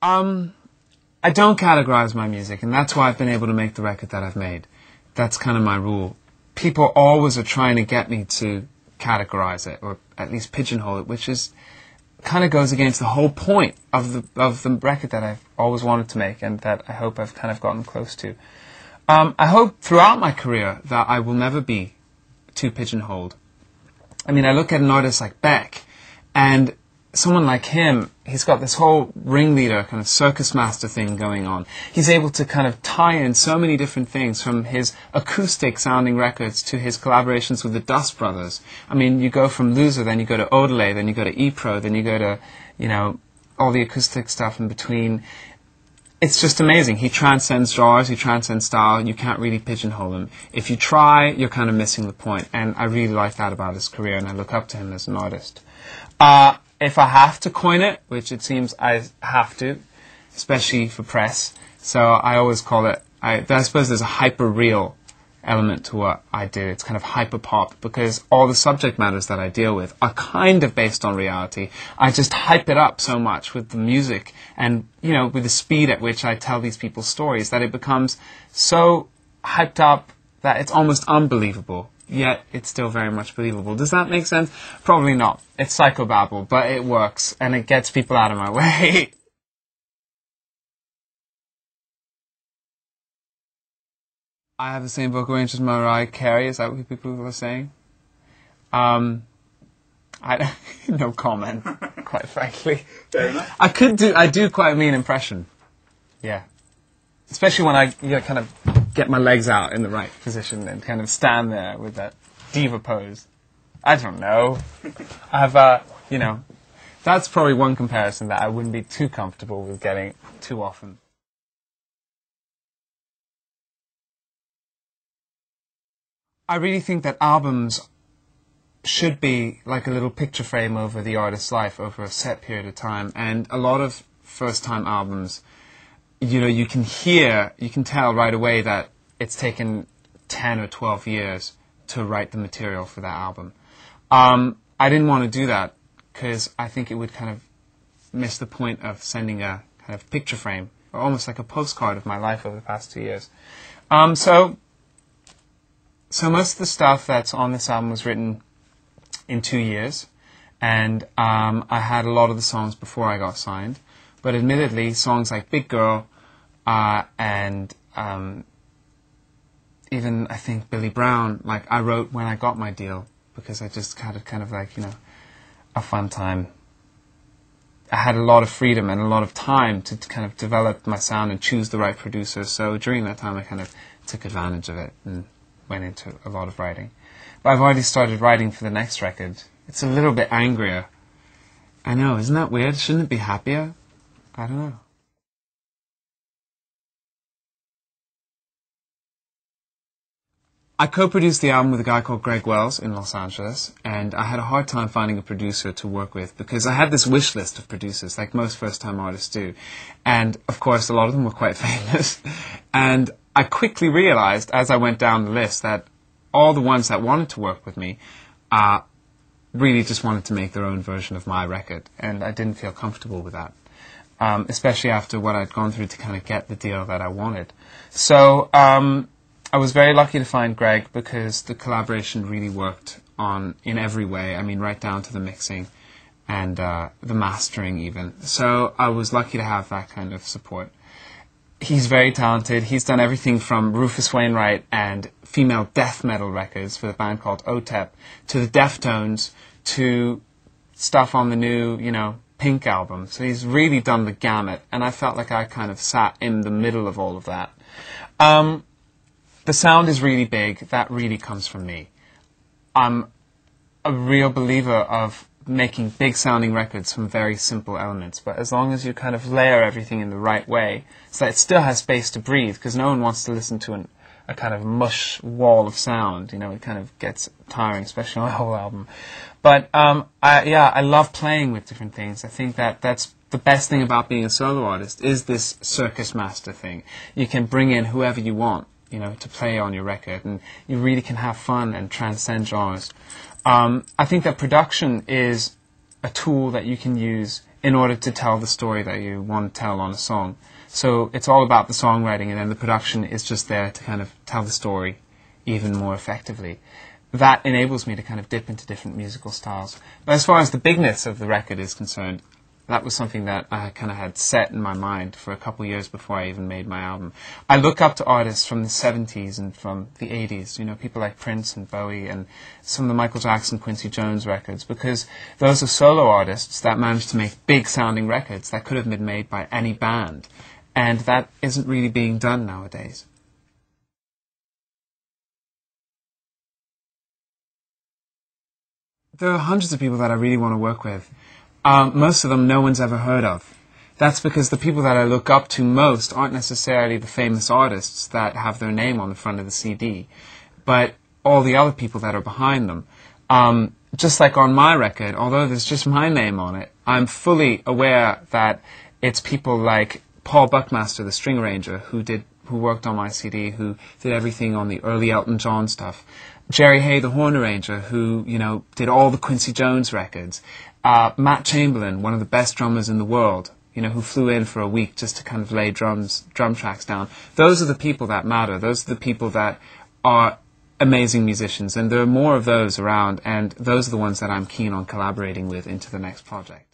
Um, I don't categorize my music, and that's why I've been able to make the record that I've made. That's kind of my rule. People always are trying to get me to categorize it, or at least pigeonhole it, which is kind of goes against the whole point of the record that I've always wanted to make, and that I hope I've kind of gotten close to. I hope throughout my career that I will never be too pigeonholed. I mean, I look at an artist like Beck, and someone like him, he's got this whole ringleader, kind of circus master thing going on. He's able to kind of tie in so many different things, from his acoustic-sounding records to his collaborations with the Dust Brothers. I mean, you go from Loser, then you go to Odelay, then you go to E-Pro, then you go to, you know, all the acoustic stuff in between. It's just amazing. He transcends genres, he transcends style. You can't really pigeonhole him. If you try, you're kind of missing the point. And I really like that about his career, and I look up to him as an artist. If I have to coin it, which it seems I have to, especially for press, so I always call it, I suppose there's a hyper-real element to what I do. It's kind of hyper-pop, because all the subject matters that I deal with are kind of based on reality. I just hype it up so much with the music and, you know, with the speed at which I tell these people's stories, that it becomes so hyped up that it's almost unbelievable. Yet it's still very much believable. Does that make sense? Probably not. It's psychobabble, but it works, and it gets people out of my way. I have the same vocal range as Mariah Carey. Is that what people are saying? No comment, quite frankly. I do quite a mean impression. Yeah. Especially when I kind of get my legs out in the right position and kind of stand there with that diva pose. I don't know. I've, you know, that's probably one comparison that I wouldn't be too comfortable with getting too often. I really think that albums should be like a little picture frame over the artist's life over a set period of time. And a lot of first-time albums, you know, you can tell right away that it's taken 10 or 12 years to write the material for that album. I didn't want to do that because I think it would kind of miss the point of sending a kind of picture frame, or almost like a postcard of my life over the past 2 years. So most of the stuff that's on this album was written in 2 years, and I had a lot of the songs before I got signed. But admittedly, songs like Big Girl and even, I think, Billy Brown, like, I wrote when I got my deal, because I just had a kind of like, you know, a fun time. I had a lot of freedom and a lot of time to kind of develop my sound and choose the right producer. So during that time, I kind of took advantage of it and went into a lot of writing. But I've already started writing for the next record. It's a little bit angrier. I know, isn't that weird? Shouldn't it be happier? I don't know. I co-produced the album with a guy called Greg Wells in Los Angeles, and I had a hard time finding a producer to work with because I had this wish list of producers, like most first-time artists do. And, of course, a lot of them were quite famous. And I quickly realized, as I went down the list, that all the ones that wanted to work with me really just wanted to make their own version of my record, and I didn't feel comfortable with that. Especially after what I'd gone through to kind of get the deal that I wanted. So I was very lucky to find Greg because the collaboration really worked in every way. I mean, right down to the mixing and the mastering even. So I was lucky to have that kind of support. He's very talented. He's done everything from Rufus Wainwright and female death metal records for the band called OTEP to the Deftones to stuff on the new, you know, Pink album. So he's really done the gamut, and I felt like I kind of sat in the middle of all of that. The sound is really big. That really comes from me. I'm a real believer of making big-sounding records from very simple elements, but as long as you kind of layer everything in the right way so that it still has space to breathe, because no one wants to listen to a kind of mush wall of sound. You know, it kind of gets tiring, especially on a whole album. But I love playing with different things. I think that's the best thing about being a solo artist is this circus master thing. You can bring in whoever you want, you know, to play on your record, and you really can have fun and transcend genres. I think that production is a tool that you can use in order to tell the story that you want to tell on a song. So it's all about the songwriting, and then the production is just there to kind of tell the story even more effectively. That enables me to kind of dip into different musical styles. But as far as the bigness of the record is concerned, that was something that I kind of had set in my mind for a couple of years before I even made my album. I look up to artists from the 70s and from the 80s, you know, people like Prince and Bowie and some of the Michael Jackson, Quincy Jones records, because those are solo artists that managed to make big-sounding records that could have been made by any band. And that isn't really being done nowadays. There are hundreds of people that I really want to work with. Most of them no one's ever heard of. That's because the people that I look up to most aren't necessarily the famous artists that have their name on the front of the CD, but all the other people that are behind them. Just like on my record, although there's just my name on it, I'm fully aware that it's people like Paul Buckmaster, the string arranger, who worked on my CD, who did everything on the early Elton John stuff. Jerry Hay, the horn arranger, who, you know, did all the Quincy Jones records. Matt Chamberlain, one of the best drummers in the world, you know, who flew in for a week just to kind of lay drum tracks down. Those are the people that matter. Those are the people that are amazing musicians, and there are more of those around, and those are the ones that I'm keen on collaborating with into the next project.